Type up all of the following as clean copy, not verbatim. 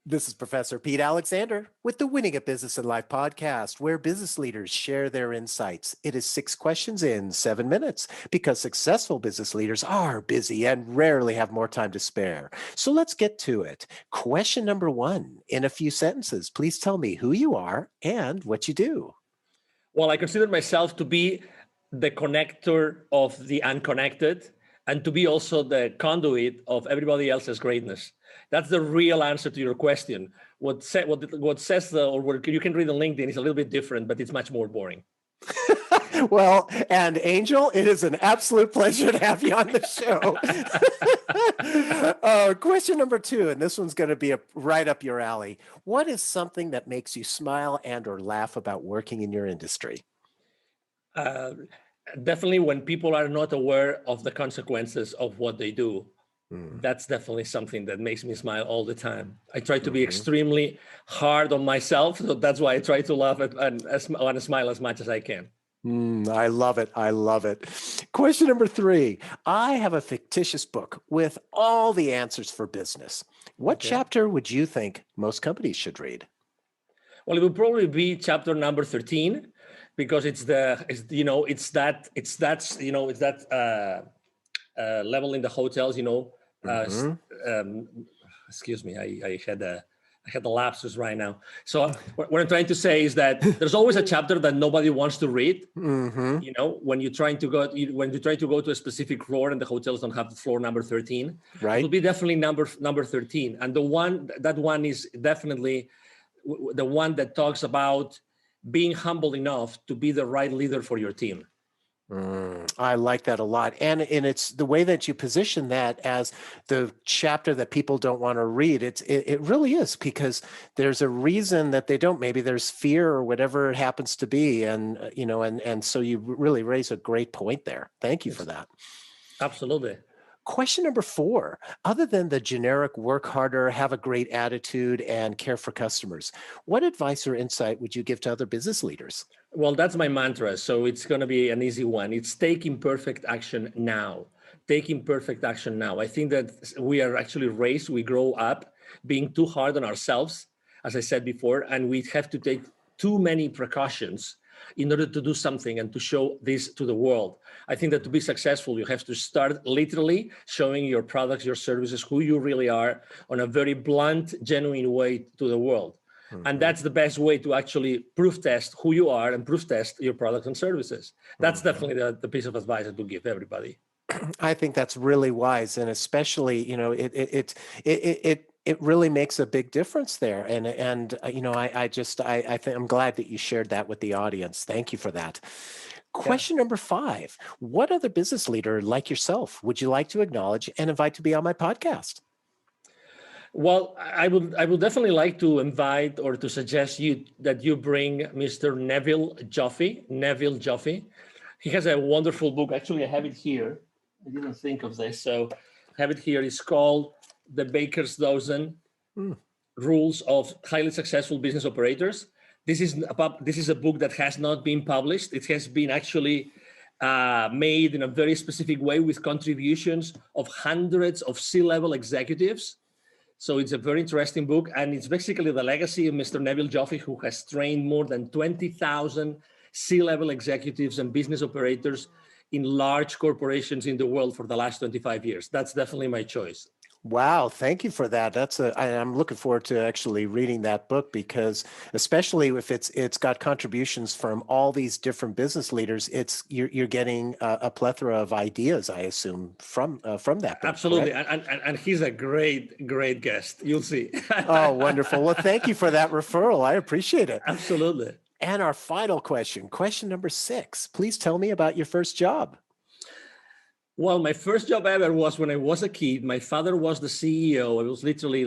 This is Professor Pete Alexander with the Winning at Business and Life podcast, where business leaders share their insights. It is 6 questions in 7 minutes because successful business leaders are busy and rarely have more time to spare. So let's get to it. Question number one, in a few sentences, please tell me who you are and what you do. Well, I consider myself to be the connector of the unconnected and to be also the conduit of everybody else's greatness. That's the real answer to your question. What says or what you can read on LinkedIn is a little bit different, but it's much more boring. Well, and Angel, it is an absolute pleasure to have you on the show. Question number two, and this one's going to be right up your alley. What is something that makes you smile and or laugh about working in your industry? Definitely when people are not aware of the consequences of what they do. That's definitely something that makes me smile all the time. I try to be extremely hard on myself, so that's why I try to laugh and smile as much as I can. I love it. I love it. Question number three. I have a fictitious book with all the answers for business. What chapter would you think most companies should read? Well, it would probably be chapter number 13, because it's that level in the hotels. Excuse me, I had a lapsus right now. So what I'm trying to say is that there's always a chapter that nobody wants to read. When you're trying to go to a specific floor and the hotels don't have the floor number 13, right? It'll be definitely number 13, and that one is definitely the one that talks about being humble enough to be the right leader for your team. I like that a lot. And it's the way that you position that as the chapter that people don't want to read. It really is, because there's a reason that they don't. Maybe there's fear or whatever it happens to be. And, and so you really raise a great point there. Thank you for that. Absolutely. Question number four, other than the generic work harder, have a great attitude, and care for customers, what advice or insight would you give to other business leaders? Well, that's my mantra. So it's going to be an easy one. It's taking perfect action now. Taking perfect action now. I think that we are actually raised, we grow up being too hard on ourselves, as I said before, and we have to take too many precautions in order to do something and to show this to the world. I think that to be successful, you have to start literally showing your products, your services, who you really are, on a very blunt, genuine way to the world. And that's the best way to actually proof test who you are and proof test your products and services. That's definitely the piece of advice that we give everybody. I think that's really wise, and especially, it really makes a big difference there. And I think I'm glad that you shared that with the audience. Thank you for that. Question number five, what other business leader like yourself would you like to acknowledge and invite to be on my podcast? Well, I would definitely like to invite or to suggest that you bring Mr. Neville Joffe. He has a wonderful book. Actually, I have it here. I didn't think of this, so I have it here. It's called The Baker's Dozen: Rules of Highly Successful Business Operators. This is a book that has not been published. It has been actually made in a very specific way with contributions of hundreds of C-level executives. So it's a very interesting book, and it's basically the legacy of Mr. Neville Joffe, who has trained more than 20,000 C-level executives and business operators in large corporations in the world for the last 25 years. That's definitely my choice. Wow, thank you for that. I'm looking forward to actually reading that book, because especially if it's got contributions from all these different business leaders, you're getting a plethora of ideas, I assume, from that book. Absolutely, and he's a great guest. You'll see. Oh, wonderful. Well, thank you for that referral. I appreciate it. Absolutely. And our final question number 6. Please tell me about your first job. Well, my first job ever was when I was a kid. My father was the CEO. I was literally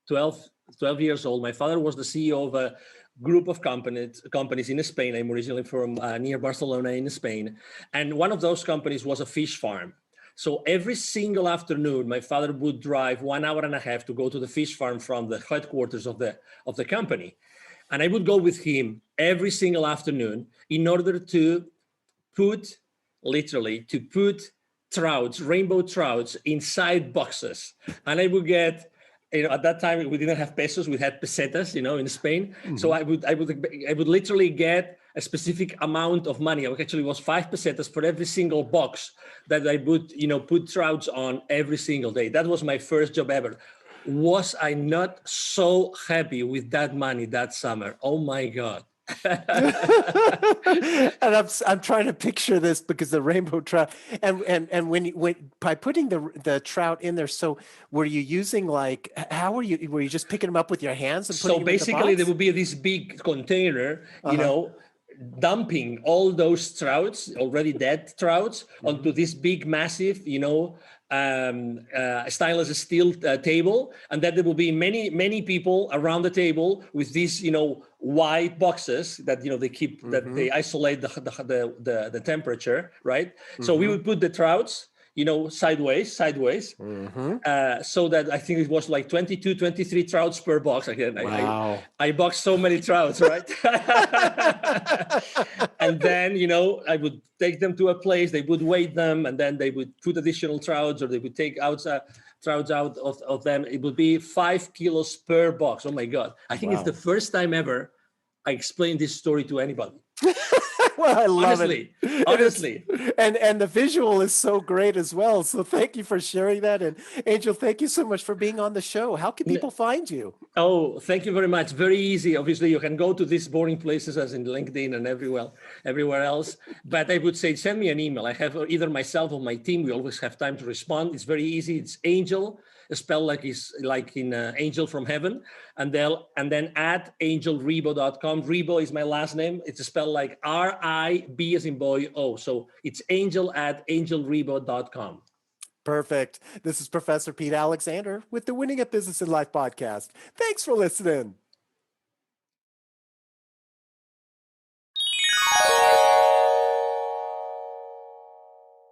12 years old. My father was the CEO of a group of companies in Spain. I'm originally from near Barcelona in Spain. And one of those companies was a fish farm. So every single afternoon, my father would drive 1 hour and a half to go to the fish farm from the headquarters of the company. And I would go with him every single afternoon in order to put trouts, rainbow trouts, inside boxes. And I would get at that time we didn't have pesos, we had pesetas, in Spain. So Mm-hmm. I would literally get a specific amount of money. Actually, it was 5 pesetas for every single box that I would, put trouts on every single day. That was my first job ever. Was I not so happy with that money that summer? Oh my God. And I'm trying to picture this because the rainbow trout and when by putting the trout in there, so were you using were you just picking them up with your hands and So putting them in the basically, there box? would be this big container, Uh-huh. dumping all those trouts, already dead trouts, Mm-hmm. onto this big, massive, stainless steel table, and then there will be many, many people around the table with these, white boxes that they keep that Mm-hmm. they isolate the temperature, right? So we Mm-hmm. would put the trouts, sideways, Mm-hmm. so that I think it was like 22, 23 trouts per box. Again, Wow. I boxed so many trouts, right? And then, I would take them to a place, they would weigh them, and then they would put additional trouts, or they would take out trouts out of them. It would be 5 kilos per box. Oh my God. I think it's the Wow. first time ever I explained this story to anybody. Well, I love it. Honestly, And it's honestly. and the visual is so great as well. So thank you for sharing that. And Angel, thank you so much for being on the show. How can people find you? Oh, thank you very much. Very easy. Obviously, you can go to these boring places as in LinkedIn and everywhere else. But I would say send me an email. I have either myself or my team. We always have time to respond. It's very easy. It's Angel, spelled like in Angel from Heaven, and then at angelribo.com. Ribo is my last name. It's spelled like RIB as in boy O. So it's Angel at angelribo.com. Perfect. This is Professor Pete Alexander with the Winning at Business and Life podcast. Thanks for listening.